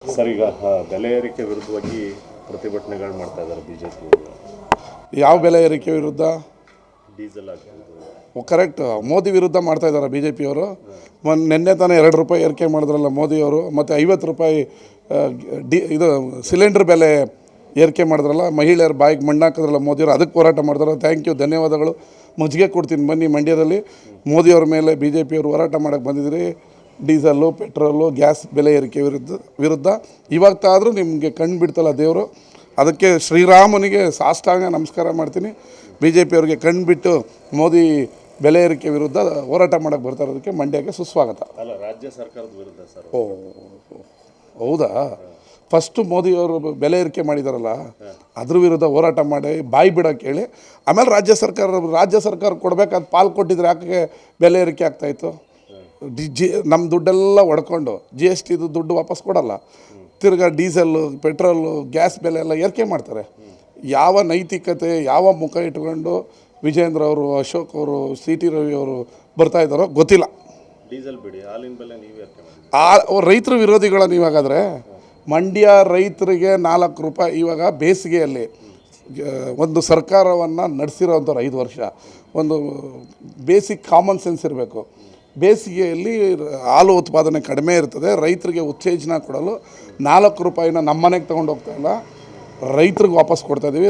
Sir, ಈಗ ಬೆಲೆ ಏರಿಕೆ ವಿರುದ್ಧವಾಗಿ ಪ್ರತಿಭಟನೆಗಳು ಮಾಡ್ತಾ ಇದ್ದಾರೆ ಬಿಜೆಪಿ. ಯಾವ ಬೆಲೆ ಏರಿಕೆ ವಿರುದ್ಧ? ಡೀಸೆಲ್ ಆಗ್ಬೋದು. ಕರೆಕ್ಟ್, ಮೋದಿ ವಿರುದ್ಧ ಮಾಡ್ತಾ ಇದ್ದಾರೆ ಬಿ ಜೆ ಪಿಯವರು. ನಿನ್ನೆ ತಾನೇ 2 ರೂಪಾಯಿ ಏರಿಕೆ ಮಾಡಿದ್ರಲ್ಲ ಮೋದಿಯವರು. ಮತ್ತು 50 ರೂಪಾಯಿ ಇದು ಸಿಲಿಂಡ್ರ್ ಬೆಲೆ ಏರಿಕೆ ಮಾಡಿದ್ರಲ್ಲ, ಮಹಿಳೆಯರ ಬಾಯಿಗೆ ಮಣ್ಣಾಕಿದ್ರಲ್ಲ ಮೋದಿಯವರು, ಅದಕ್ಕೆ ಹೋರಾಟ ಮಾಡಿದ್ರು. ಥ್ಯಾಂಕ್ ಯು, ಧನ್ಯವಾದಗಳು. ಮಜ್ಜಿಗೆ ಕೊಡ್ತೀನಿ ಬನ್ನಿ. ಮಂಡ್ಯದಲ್ಲಿ ಮೋದಿಯವ್ರ ಮೇಲೆ ಬಿ ಜೆ ಪಿಯವರು ಹೋರಾಟ ಮಾಡೋಕ್ಕೆ ಬಂದಿದ್ದೀರಿ. ಡೀಸೆಲ್ಲು, ಪೆಟ್ರೋಲು, ಗ್ಯಾಸ್ ಬೆಲೆ ಏರಿಕೆ ವಿರುದ್ಧ ಇವಾಗ್ತಾದರೂ ನಿಮಗೆ ಕಣ್ಣು ಬಿಡ್ತಲ್ಲ ದೇವರು. ಅದಕ್ಕೆ ಶ್ರೀರಾಮನಿಗೆ ಸಾಷ್ಟಾಂಗ ನಮಸ್ಕಾರ ಮಾಡ್ತೀನಿ. ಬಿ ಜೆ ಪಿಯವ್ರಿಗೆ ಕಣ್ಣು ಬಿಟ್ಟು ಮೋದಿ ಬೆಲೆ ಏರಿಕೆ ವಿರುದ್ಧ ಹೋರಾಟ ಮಾಡೋಕ್ಕೆ ಬರ್ತಾ ಇರೋದಕ್ಕೆ ಮಂಡ್ಯಕ್ಕೆ ಸುಸ್ವಾಗತ. ಅಲ್ಲ, ರಾಜ್ಯ ಸರ್ಕಾರದ ವಿರುದ್ಧ ಸರ್. ಹೌದಾ? ಫಸ್ಟು ಮೋದಿಯವರು ಬೆಲೆ ಏರಿಕೆ ಮಾಡಿದಾರಲ್ಲ, ಅದ್ರ ವಿರುದ್ಧ ಹೋರಾಟ ಮಾಡಿ ಬಾಯಿ ಬಿಡೋಕ್ಕೆ ಹೇಳಿ, ಆಮೇಲೆ ರಾಜ್ಯ ಸರ್ಕಾರ ಕೊಡಬೇಕಾದ ಪಾಲು ಕೊಟ್ಟಿದ್ರೆ ಯಾಕೆ ಬೆಲೆ ಏರಿಕೆ ಆಗ್ತಾಯಿತ್ತು? ನಮ್ಮ ದುಡ್ಡೆಲ್ಲ ಹೊಡ್ಕೊಂಡು GST ದುಡ್ಡು ವಾಪಸ್ ಕೊಡಲ್ಲ. ತಿರ್ಗಾ ಡೀಸೆಲ್ಲು, ಪೆಟ್ರೋಲು, ಗ್ಯಾಸ್ ಬೆಲೆ ಎಲ್ಲ ಏರಿಕೆ ಮಾಡ್ತಾರೆ. ಯಾವ ನೈತಿಕತೆ, ಯಾವ ಮುಖ ಇಟ್ಕೊಂಡು ವಿಜೇಂದ್ರ ಅವರು, ಅಶೋಕ್ ಅವರು, CT ರವಿ ಅವರು ಬರ್ತಾ ಇದ್ದಾರೋ ಗೊತ್ತಿಲ್ಲ. ಡೀಸೆಲ್ ಬಿಡಿ, ಹಾಲಿನ ಬೆಲೆ ನೀವು ಏರಿಕೆ ಮಾಡಿ. ರೈತರ ವಿರೋಧಿಗಳ ನೀವಾಗಾದರೆ. ಮಂಡ್ಯ ರೈತರಿಗೆ 4 ರೂಪಾಯಿ ಇವಾಗ ಬೇಸಿಗೆಯಲ್ಲಿ ಒಂದು ಸರ್ಕಾರವನ್ನು ನಡೆಸಿರೋಂಥವ್ರು 5 ವರ್ಷ. ಒಂದು ಬೇಸಿಕ್ ಕಾಮನ್ ಸೆನ್ಸ್ ಇರಬೇಕು. ಬೇಸಿಗೆಯಲ್ಲಿ ಹಾಲು ಉತ್ಪಾದನೆ ಕಡಿಮೆ ಇರ್ತದೆ. ರೈತರಿಗೆ ಉತ್ತೇಜನ ಕೊಡಲು 4 ರೂಪಾಯಿನ ನಮ್ಮ ಮನೆಗೆ ತೊಗೊಂಡು ಹೋಗ್ತಾಯಿಲ್ಲ, ರೈತರಿಗೆ ವಾಪಸ್ ಕೊಡ್ತಾಯಿದ್ದೀವಿ.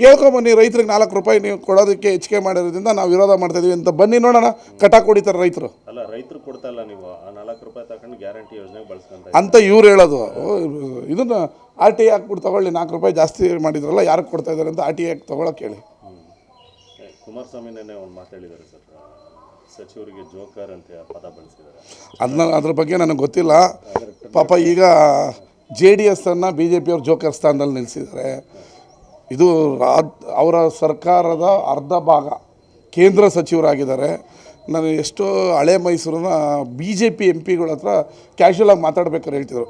ಹೇಳ್ಕೊಂಬನ್ನಿ, ರೈತರಿಗೆ 4 ರೂಪಾಯಿ ನೀವು ಕೊಡೋದಕ್ಕೆ ಹೆಚ್ಚಿಗೆ ಮಾಡಿರೋದ್ರಿಂದ ನಾವು ವಿರೋಧ ಮಾಡ್ತಾಯಿದ್ದೀವಿ ಅಂತ ಬನ್ನಿ ನೋಡೋಣ. ಕಟಾಕ್ ಹೊಡಿತಾರೆ ರೈತರು. ಅಲ್ಲ, ರೈತರು ಕೊಡ್ತಾ ಇಲ್ಲ, ನೀವು ಆ 4 ರೂಪಾಯಿ ತಗೊಂಡು ಗ್ಯಾರಂಟಿ ಯೋಜನೆ ಬಳಸ್ಕೊಂತ ಅಂತ ಇವ್ರು ಹೇಳೋದು. ಇದನ್ನು RTI ಹಾಕ್ಬಿಟ್ಟು ತೊಗೊಳ್ಳಿ, 4 ರೂಪಾಯಿ ಜಾಸ್ತಿ ಮಾಡಿದ್ರಲ್ಲ, ಯಾರಿಗೆ ಕೊಡ್ತಾ ಇದ್ದಾರೆ ಅಂತ RTI ಹಾಕಿ ತೊಗೊಳಕ್ಕೆ ಹೇಳಿ. ಕುಮಾರಸ್ವಾಮಿ ನೆನ್ನೆ ಒಂದು ಮಾತಾಡಿದ್ದಾರೆ ಸರ್, ಸಚಿವರಿಗೆ ಜೋಕರ್ ಅಂತ ಪದ ಬಳಸಿದ್ದಾರೆ. ಅದ್ರ ಬಗ್ಗೆ ನನಗೆ ಗೊತ್ತಿಲ್ಲ ಪಾಪ. ಈಗ JDS ಅನ್ನು BJP ಅವ್ರು ಜೋಕರ್ ಸ್ಥಾನದಲ್ಲಿ ನಿಲ್ಲಿಸಿದ್ದಾರೆ. ಇದು ಅವರ ಸರ್ಕಾರದ ಅರ್ಧ ಭಾಗ ಕೇಂದ್ರ ಸಚಿವರಾಗಿದ್ದಾರೆ. ನಾನು ಎಷ್ಟೋ ಹಳೆ ಮೈಸೂರಿನ BJP MPಗಳ ಹತ್ರ ಕ್ಯಾಶುವಲಾಗಿ ಮಾತಾಡ್ಬೇಕಾದ್ರೆ ಹೇಳ್ತಿದ್ರು,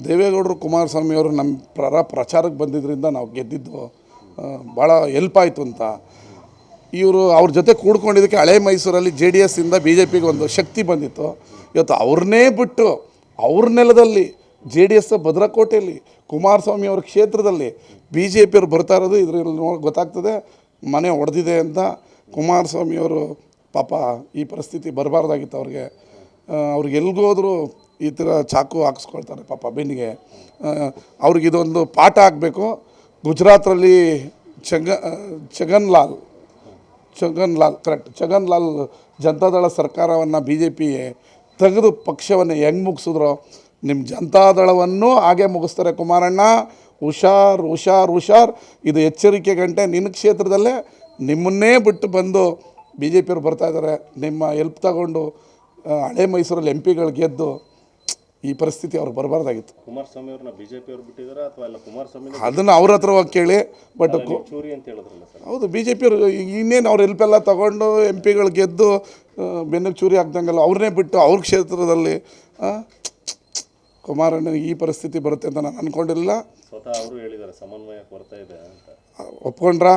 ದೇವೇಗೌಡರು ಕುಮಾರಸ್ವಾಮಿಯವರು ನಮ್ಮ ಪ್ರಚಾರಕ್ಕೆ ಬಂದಿದ್ದರಿಂದ ನಾವು ಗೆದ್ದಿದ್ದು ಭಾಳ ಹೆಲ್ಪ್ ಆಯಿತು ಅಂತ. ಇವರು ಅವ್ರ ಜೊತೆ ಕೂಡ್ಕೊಂಡಿದ್ದಕ್ಕೆ ಹಳೆ ಮೈಸೂರಲ್ಲಿ JDS ಇಂದ BJPಗೆ ಒಂದು ಶಕ್ತಿ ಬಂದಿತ್ತು. ಇವತ್ತು ಅವ್ರನ್ನೇ ಬಿಟ್ಟು ಅವ್ರ ನೆಲದಲ್ಲಿ JDS ಭದ್ರಕೋಟೆಯಲ್ಲಿ ಕುಮಾರಸ್ವಾಮಿ ಅವ್ರ ಕ್ಷೇತ್ರದಲ್ಲಿ BJಪಿಯವ್ರು ಬರ್ತಾ ಇರೋದು ಇದರಲ್ಲಿ ಗೊತ್ತಾಗ್ತದೆ. ಮನೆ ಹೊಡೆದಿದೆ ಅಂತ. ಕುಮಾರಸ್ವಾಮಿಯವರು ಪಾಪ ಈ ಪರಿಸ್ಥಿತಿ ಬರಬಾರ್ದಾಗಿತ್ತು ಅವ್ರಿಗೆ. ಅವ್ರಿಗೆ ಎಲ್ಗೋದ್ರು ಈ ಥರ ಚಾಕು ಹಾಕಿಸ್ಕೊಳ್ತಾರೆ ಪಾಪ ಬೆನ್ನಿಗೆ. ಅವ್ರಿಗಿದೊಂದು ಪಾಠ ಆಗಬೇಕು. ಗುಜರಾತ್ರಲ್ಲಿ ಛಗನ್ ಲಾಲ್ ಜನತಾದಳ ಸರ್ಕಾರವನ್ನು BJP ತೆಗೆದು ಪಕ್ಷವನ್ನು ಹೆಂಗೆ ಮುಗಿಸಿದ್ರು, ನಿಮ್ಮ ಜನತಾದಳವನ್ನು ಹಾಗೆ ಮುಗಿಸ್ತಾರೆ ಕುಮಾರಣ್ಣ. ಹುಷಾರ್. ಇದು ಎಚ್ಚರಿಕೆ ಗಂಟೆ. ನಿನ್ನ ಕ್ಷೇತ್ರದಲ್ಲೇ ನಿಮ್ಮನ್ನೇ ಬಿಟ್ಟು ಬಂದು BJಪಿಯವ್ರು ಬರ್ತಾಯಿದ್ದಾರೆ. ನಿಮ್ಮ ಹೆಲ್ಪ್ ತಗೊಂಡು ಹಳೆ ಮೈಸೂರಲ್ಲಿ MPಗಳು ಗೆದ್ದು ಈ ಪರಿಸ್ಥಿತಿ ಅವ್ರು ಬರಬಾರ್ದಾಗಿತ್ತು. ಕುಮಾರಸ್ವಾಮಿ ಅವ್ರನ್ನ BJಪಿಯವ್ರು ಬಿಟ್ಟಿದ್ದಾರೆ ಅಥವಾ ಎಲ್ಲ ಕುಮಾರಸ್ವಾಮಿ? ಅದನ್ನು ಅವ್ರ ಹತ್ರ ಹೋಗಿ ಕೇಳಿ. ಬಟ್ ಚೂರಿ ಅಂತ ಹೇಳಿದ್ರಲ್ಲ ಸರ್. ಹೌದು, BJಪಿಯವರು ಇನ್ನೇನು ಅವ್ರ ಹೆಲ್ಪೆಲ್ಲ ತೊಗೊಂಡು MPಗಳು ಗೆದ್ದು ಬೆನ್ನಿಗೆ ಚೂರಿ ಹಾಕ್ದಂಗಲ್ಲ, ಅವ್ರನ್ನೇ ಬಿಟ್ಟು ಅವ್ರ ಕ್ಷೇತ್ರದಲ್ಲಿ ಕುಮಾರಣ್ಣನಿಗೆ ಈ ಪರಿಸ್ಥಿತಿ ಬರುತ್ತೆ ಅಂತ ನಾನು ಅಂದ್ಕೊಂಡಿರಲಿಲ್ಲ. ಸ್ವತಃ ಅವರು ಹೇಳಿದ್ದಾರೆ ಸಮನ್ವಯ ಕೊರತೆ ಇದೆ ಅಂತ. ಒಪ್ಕೊಂಡ್ರಾ?